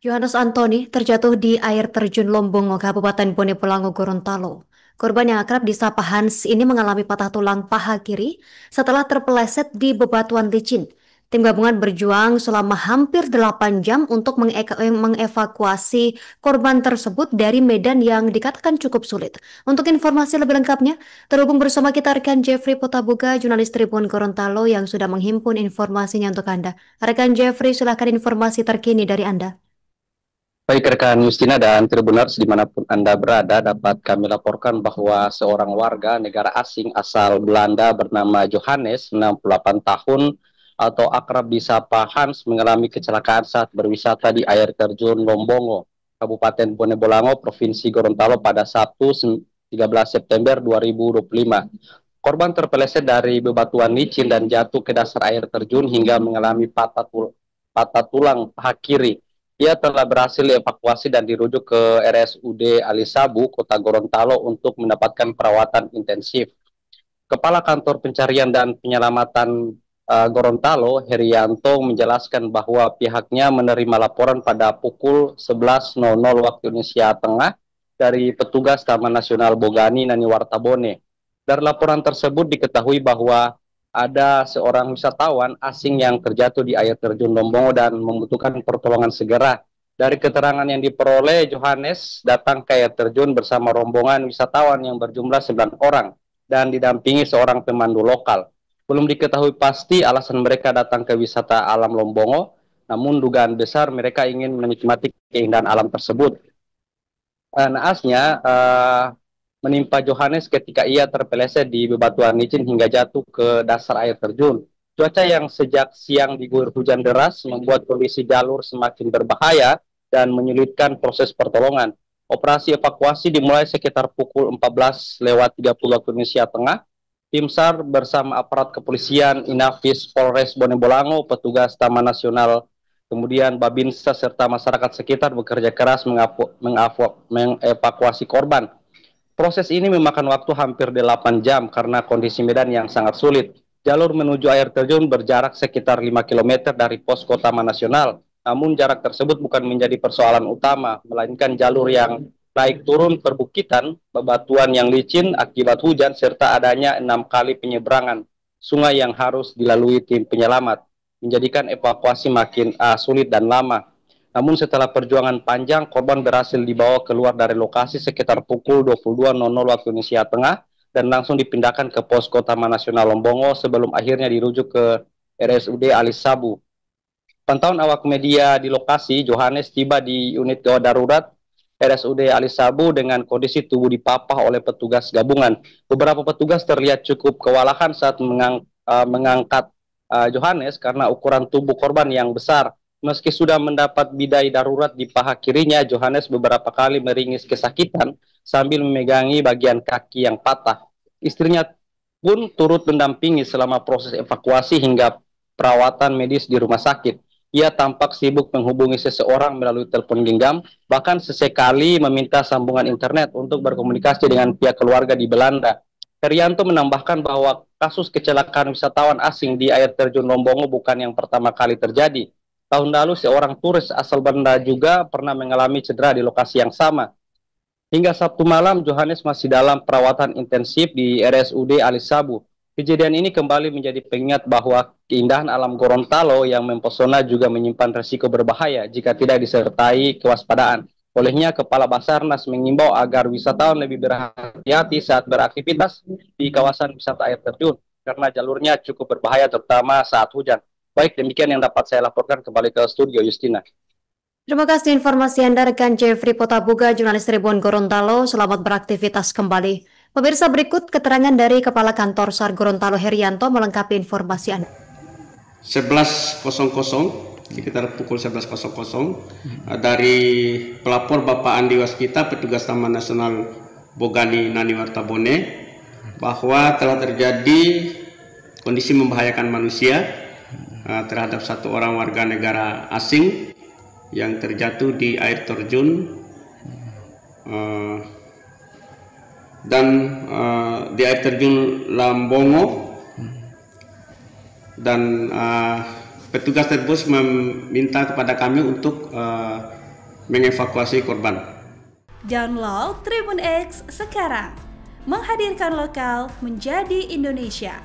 Yohanes Antoni terjatuh di air terjun Lombongo, Kabupaten Bone Bolango, Gorontalo. Korban yang akrab disapa Hans ini mengalami patah tulang paha kiri setelah terpeleset di bebatuan licin. Tim gabungan berjuang selama hampir 8 jam untuk mengevakuasi korban tersebut dari medan yang dikatakan cukup sulit. Untuk informasi lebih lengkapnya, terhubung bersama kita rekan Jeffrey Potabuga, jurnalis Tribun Gorontalo yang sudah menghimpun informasinya untuk Anda. Rekan Jeffrey, silahkan informasi terkini dari Anda. Baik rekan Justina dan Tribuners dimanapun Anda berada, dapat kami laporkan bahwa seorang warga negara asing asal Belanda bernama Johannes, 68 tahun, atau akrab disapa Hans, mengalami kecelakaan saat berwisata di air terjun Lombongo, Kabupaten Bone Bolango, Provinsi Gorontalo pada Sabtu 13 September 2025. Korban terpeleset dari bebatuan licin dan jatuh ke dasar air terjun hingga mengalami patah tulang paha kiri. Ia telah berhasil dievakuasi dan dirujuk ke RSUD Alisabu, Kota Gorontalo untuk mendapatkan perawatan intensif. Kepala Kantor Pencarian dan Penyelamatan Gorontalo, Herianto, menjelaskan bahwa pihaknya menerima laporan pada pukul 11.00 waktu Indonesia Tengah dari petugas Taman Nasional Bogani Nani Wartabone. Dari laporan tersebut diketahui bahwa ada seorang wisatawan asing yang terjatuh di air terjun Lombongo dan membutuhkan pertolongan segera. Dari keterangan yang diperoleh, Johannes datang ke air terjun bersama rombongan wisatawan yang berjumlah 9 orang dan didampingi seorang pemandu lokal. Belum diketahui pasti alasan mereka datang ke wisata alam Lombongo, namun dugaan besar mereka ingin menikmati keindahan alam tersebut. Naasnya menimpa Johannes ketika ia terpeleset di bebatuan licin hingga jatuh ke dasar air terjun. Cuaca yang sejak siang diguyur hujan deras membuat kondisi jalur semakin berbahaya dan menyulitkan proses pertolongan. Operasi evakuasi dimulai sekitar pukul 14.30 waktu Indonesia Tengah. Tim SAR bersama aparat kepolisian, Inafis, Polres Bone Bolango, petugas Taman Nasional, kemudian Babinsa serta masyarakat sekitar bekerja keras mengevakuasi korban. Proses ini memakan waktu hampir 8 jam karena kondisi medan yang sangat sulit. Jalur menuju air terjun berjarak sekitar 5 kilometer dari posko Taman Nasional. Namun jarak tersebut bukan menjadi persoalan utama, melainkan jalur yang naik turun perbukitan, bebatuan yang licin akibat hujan, serta adanya 6 kali penyeberangan sungai yang harus dilalui tim penyelamat, menjadikan evakuasi makin sulit dan lama. Namun setelah perjuangan panjang, korban berhasil dibawa keluar dari lokasi sekitar pukul 22.00 waktu Indonesia Tengah dan langsung dipindahkan ke posko Taman Nasional Lombongo sebelum akhirnya dirujuk ke RSUD Alisabu. Pantauan awak media di lokasi, Johannes tiba di unit gawat darurat RSUD Alisabu dengan kondisi tubuh dipapah oleh petugas gabungan. Beberapa petugas terlihat cukup kewalahan saat mengangkat Johannes karena ukuran tubuh korban yang besar. Meski sudah mendapat bidai darurat di paha kirinya, Johannes beberapa kali meringis kesakitan sambil memegangi bagian kaki yang patah. Istrinya pun turut mendampingi selama proses evakuasi hingga perawatan medis di rumah sakit. Ia tampak sibuk menghubungi seseorang melalui telepon genggam, bahkan sesekali meminta sambungan internet untuk berkomunikasi dengan pihak keluarga di Belanda. Herianto menambahkan bahwa kasus kecelakaan wisatawan asing di air terjun Lombongo bukan yang pertama kali terjadi. Tahun lalu seorang turis asal Belanda juga pernah mengalami cedera di lokasi yang sama. Hingga Sabtu malam, Johannes masih dalam perawatan intensif di RSUD Alisabu. Kejadian ini kembali menjadi pengingat bahwa keindahan alam Gorontalo yang mempesona juga menyimpan risiko berbahaya jika tidak disertai kewaspadaan. Olehnya, Kepala Basarnas mengimbau agar wisatawan lebih berhati-hati saat beraktivitas di kawasan wisata air terjun, karena jalurnya cukup berbahaya terutama saat hujan. Baik, demikian yang dapat saya laporkan kembali ke studio Justina. Terima kasih informasi Anda rekan Jeffrey Potabuga, jurnalis Tribun Gorontalo. Selamat beraktivitas kembali. Pemirsa, berikut keterangan dari Kepala Kantor SAR Gorontalo Herianto melengkapi informasi Anda. 11.00 sekitar pukul 11.00 dari pelapor Bapak Andi Waskita, petugas Taman Nasional Bogani Nani Wartabone, bahwa telah terjadi kondisi membahayakan manusia terhadap satu orang warga negara asing yang terjatuh di air terjun dan di air terjun Lombongo, dan petugas tersebut meminta kepada kami untuk mengevakuasi korban. Download Tribun X sekarang, menghadirkan lokal menjadi Indonesia.